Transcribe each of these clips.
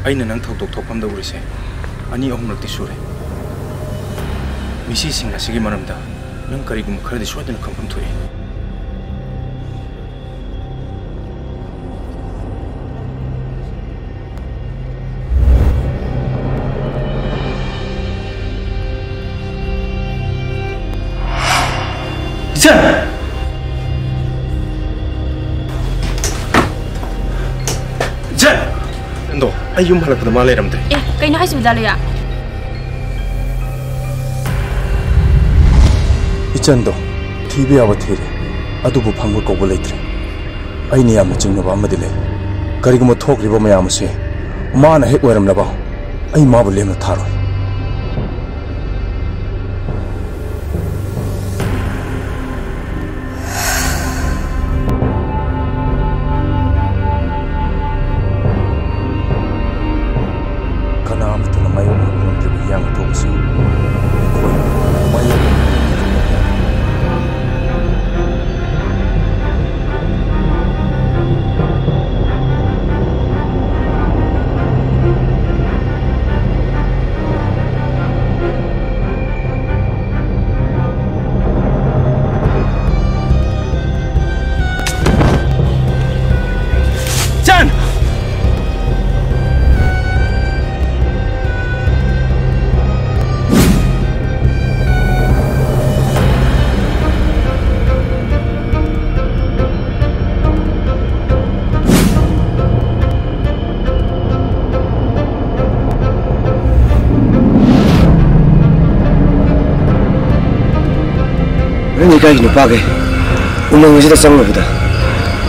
ꯑꯩꯅ ꯅꯪ ꯊꯧꯗꯣꯛ ꯊꯣꯛꯐꯝꯗ ꯎꯔꯤꯁꯦ ꯑꯅꯤ ꯑꯍꯨꯝꯂꯛꯇꯤ ꯁꯨꯔꯦ ꯃꯤꯁꯤꯁꯤꯡ ꯑꯁꯤꯒꯤ ꯃꯔꯝꯗ ꯅꯪ ꯀꯔꯤꯒꯨꯝꯕ ꯈꯔꯗꯤ ꯁꯣꯏꯗꯅ ꯈꯪꯐꯝ ꯊꯣꯛꯏ ꯑꯩ ꯌꯨꯝ ꯍꯜꯂꯛꯄꯗ ꯃꯥ ꯂꯩꯔꯝꯗ꯭ꯔꯦ ꯀꯩꯅꯣ ꯍꯥꯏꯁꯤꯕ ꯖꯥꯂꯨꯌꯥ 이찬도 TV 야바 티리 아두부 방구 거고 레이트리 아이니 야마 징노바 아마디 레 가리고모 톡리바 마야마시 마나 핵 외람나바 아이 마부 레므 타로 Kaya nupa umang sida sang buda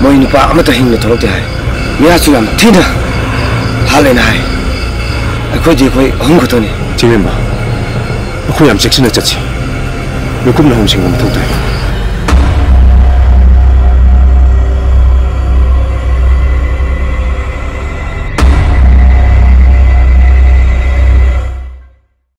mo nupa amata hingna tholok te hai mera chulam thina halena hai akhoi je khoi hong khotoni jimemba akhoi am section na chachi nukum na hom sing ngam thok dai